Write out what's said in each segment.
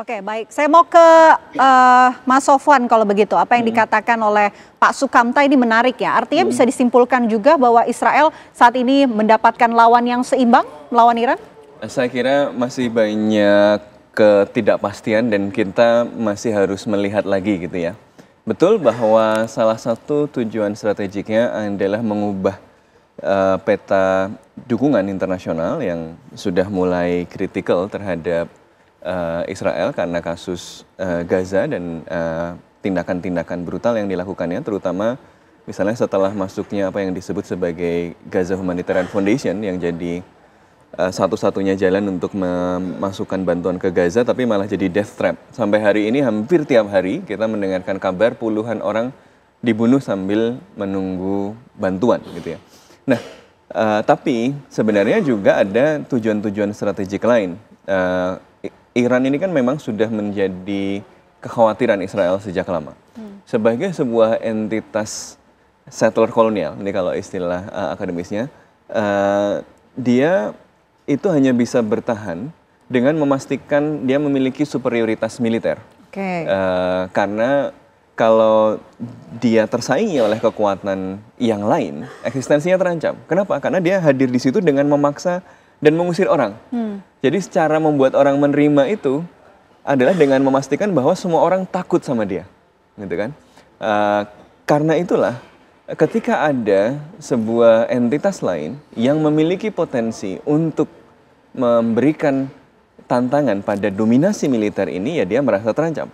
Oke, baik. Saya mau ke Mas Sofwan kalau begitu. Apa yang dikatakan oleh Pak Sukamta ini menarik ya. Artinya bisa disimpulkan juga bahwa Israel saat ini mendapatkan lawan yang seimbang melawan Iran? Saya kira masih banyak ketidakpastian dan kita masih harus melihat lagi gitu ya. Betul bahwa salah satu tujuan strategiknya adalah mengubah peta dukungan internasional yang sudah mulai kritikal terhadap Israel karena kasus Gaza dan tindakan-tindakan brutal yang dilakukannya, terutama misalnya setelah masuknya apa yang disebut sebagai Gaza Humanitarian Foundation yang jadi satu-satunya jalan untuk memasukkan bantuan ke Gaza, tapi malah jadi death trap. Sampai hari ini hampir tiap hari kita mendengarkan kabar puluhan orang dibunuh sambil menunggu bantuan gitu ya. Nah, tapi sebenarnya juga ada tujuan-tujuan strategik lain. Iran ini kan memang sudah menjadi kekhawatiran Israel sejak lama. Sebagai sebuah entitas settler kolonial, ini kalau istilah akademisnya, dia itu hanya bisa bertahan dengan memastikan dia memiliki superioritas militer. Karena kalau dia tersaingi oleh kekuatan yang lain, eksistensinya terancam. Kenapa? Karena dia hadir di situ dengan memaksa dan mengusir orang. Jadi cara membuat orang menerima itu adalah dengan memastikan bahwa semua orang takut sama dia, gitu kan? Karena itulah, ketika ada sebuah entitas lain yang memiliki potensi untuk memberikan tantangan pada dominasi militer ini, ya dia merasa terancam.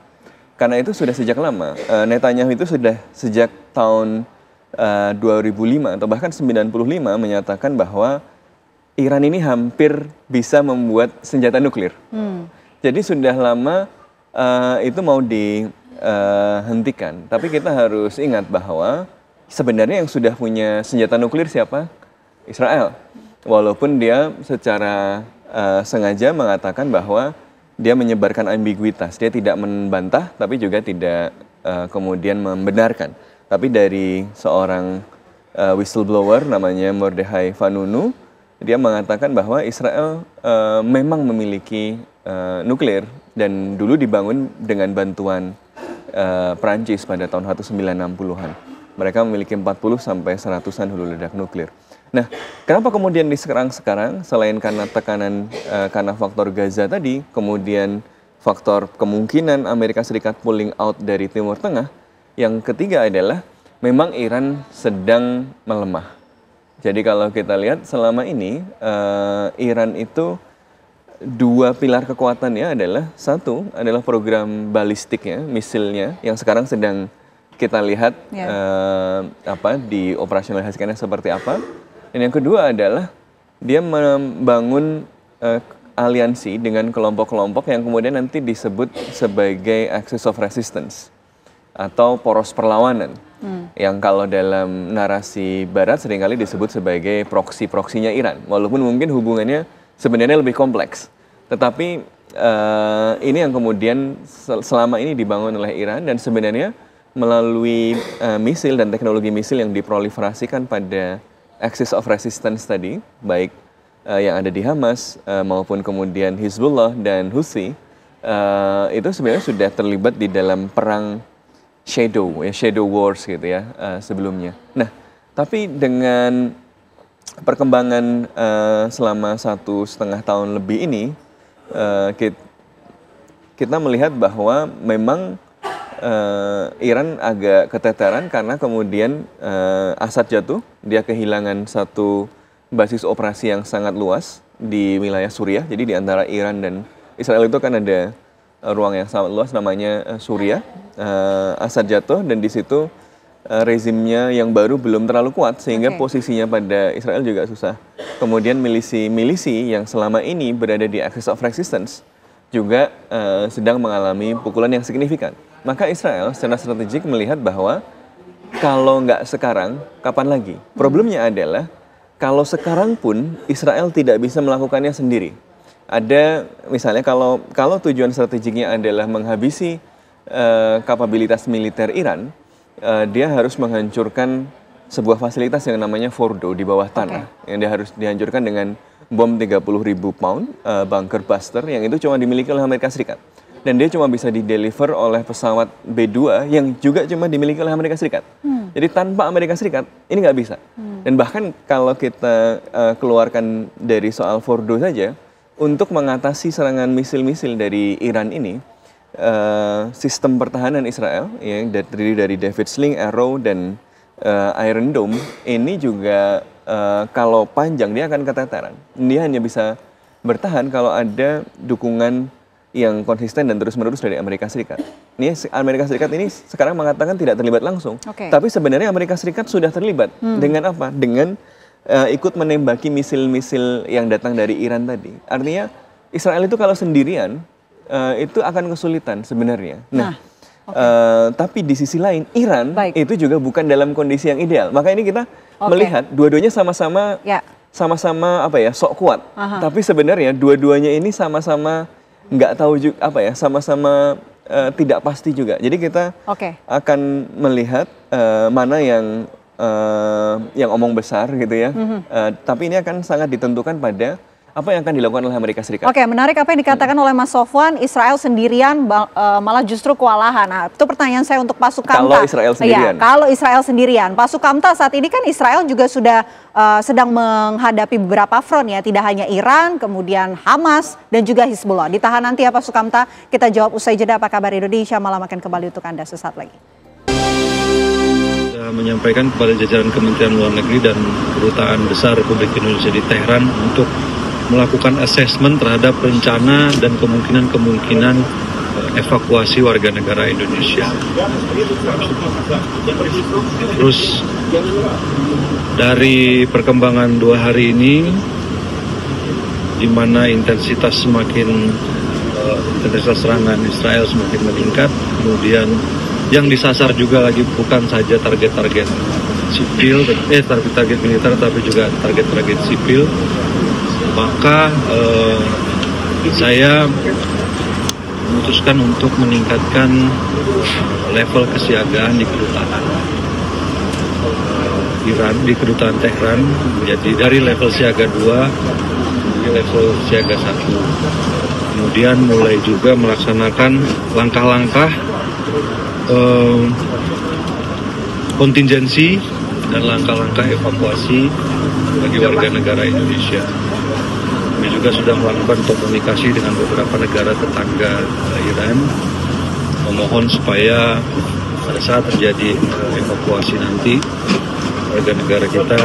Karena itu sudah sejak lama. Netanyahu itu sudah sejak tahun 2005 atau bahkan 95 menyatakan bahwa Iran ini hampir bisa membuat senjata nuklir. Jadi sudah lama itu mau dihentikan. Tapi kita harus ingat bahwa sebenarnya yang sudah punya senjata nuklir siapa? Israel. Walaupun dia secara sengaja mengatakan bahwa dia menyebarkan ambiguitas. Dia tidak membantah tapi juga tidak kemudian membenarkan. Tapi dari seorang whistleblower namanya Mordechai Vanunu, dia mengatakan bahwa Israel memang memiliki nuklir dan dulu dibangun dengan bantuan Prancis pada tahun 1960-an. Mereka memiliki 40 sampai 100-an hulu ledak nuklir. Nah, kenapa kemudian sekarang selain karena tekanan karena faktor Gaza tadi, kemudian faktor kemungkinan Amerika Serikat pulling out dari Timur Tengah, yang ketiga adalah memang Iran sedang melemah. Jadi kalau kita lihat selama ini Iran itu dua pilar kekuatannya adalah satu adalah program balistiknya, misilnya yang sekarang sedang kita lihat dioperasionalisasikannya seperti apa. Dan yang kedua adalah dia membangun aliansi dengan kelompok-kelompok yang kemudian nanti disebut sebagai axis of resistance atau poros perlawanan. Yang kalau dalam narasi barat seringkali disebut sebagai proksi-proksinya Iran. Walaupun mungkin hubungannya sebenarnya lebih kompleks. Tetapi ini yang kemudian selama ini dibangun oleh Iran dan sebenarnya melalui misil dan teknologi misil yang diproliferasikan pada axis of resistance tadi, baik yang ada di Hamas maupun kemudian Hizbullah dan Houthi, itu sebenarnya sudah terlibat di dalam perang shadow wars gitu ya sebelumnya. Nah, tapi dengan perkembangan selama 1,5 tahun lebih ini, kita melihat bahwa memang Iran agak keteteran karena kemudian Assad jatuh, dia kehilangan satu basis operasi yang sangat luas di wilayah Suriah. Jadi di antara Iran dan Israel itu kan ada ruang yang sangat luas namanya Suriah. Assad jatuh dan di situ rezimnya yang baru belum terlalu kuat sehingga posisinya pada Israel juga susah. Kemudian milisi yang selama ini berada di axis of resistance juga sedang mengalami pukulan yang signifikan. Maka Israel secara strategik melihat bahwa kalau nggak sekarang, kapan lagi? Problemnya adalah kalau sekarang pun Israel tidak bisa melakukannya sendiri. Ada misalnya kalau tujuan strategiknya adalah menghabisi kapabilitas militer Iran, dia harus menghancurkan sebuah fasilitas yang namanya Fordo di bawah tanah, yang dia harus dihancurkan dengan bom 30.000 pound, bunker buster, yang itu cuma dimiliki oleh Amerika Serikat. dan dia cuma bisa di-deliver oleh pesawat B-2 yang juga cuma dimiliki oleh Amerika Serikat. Jadi tanpa Amerika Serikat ini nggak bisa. Dan bahkan kalau kita keluarkan dari soal Fordo saja, untuk mengatasi serangan misil-misil dari Iran ini, sistem pertahanan Israel yang terdiri dari David Sling, Arrow, dan Iron Dome ini juga kalau panjang dia akan keteteran. Dia hanya bisa bertahan kalau ada dukungan yang konsisten dan terus-menerus dari Amerika Serikat. Ini Amerika Serikat ini sekarang mengatakan tidak terlibat langsung, tapi sebenarnya Amerika Serikat sudah terlibat. Dengan apa? Dengan ikut menembaki misil-misil yang datang dari Iran tadi. Artinya Israel itu kalau sendirian itu akan kesulitan sebenarnya. Tapi di sisi lain Iran itu juga bukan dalam kondisi yang ideal. Maka ini kita melihat dua-duanya sama-sama apa ya, sok kuat. Tapi sebenarnya dua-duanya ini sama-sama nggak tahu juga apa ya, sama-sama tidak pasti juga. Jadi kita akan melihat mana yang omong besar gitu ya. Tapi ini akan sangat ditentukan pada apa yang akan dilakukan oleh Amerika Serikat. Oke, menarik apa yang dikatakan oleh Mas Sofwan, Israel sendirian malah justru kewalahan. Nah, itu pertanyaan saya untuk Pak Sukamta. Kalau Israel sendirian. Ya, kalau Israel sendirian. Pak Sukamta, saat ini kan Israel juga sudah sedang menghadapi beberapa front ya, tidak hanya Iran, kemudian Hamas, dan juga Hizbullah. Ditahan nanti ya Pak Sukamta, kita jawab usai jeda. Apa kabar Indonesia, malam akan kembali untuk Anda sesaat lagi. Menyampaikan kepada jajaran Kementerian Luar Negeri dan Kedutaan Besar Republik Indonesia di Teheran untuk melakukan asesmen terhadap rencana dan kemungkinan evakuasi warga negara Indonesia. Terus dari perkembangan 2 hari ini, di mana intensitas serangan Israel semakin meningkat, kemudian yang disasar juga lagi bukan saja target-target sipil, target militer, tapi juga target-target sipil. Maka saya memutuskan untuk meningkatkan level kesiagaan di kedutaan Iran, di kedutaan Teheran, jadi dari level siaga 2 ke level siaga 1. Kemudian mulai juga melaksanakan langkah-langkah kontingensi dan langkah-langkah evakuasi bagi warga negara Indonesia. Kami juga sudah melakukan komunikasi dengan beberapa negara tetangga Iran, memohon supaya pada saat terjadi evakuasi nanti warga negara kita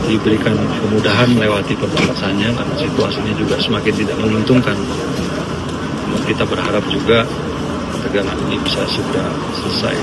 diberikan kemudahan melewati perbatasannya, karena situasinya juga semakin tidak menguntungkan. Kita berharap juga tegangan ini bisa segera selesai.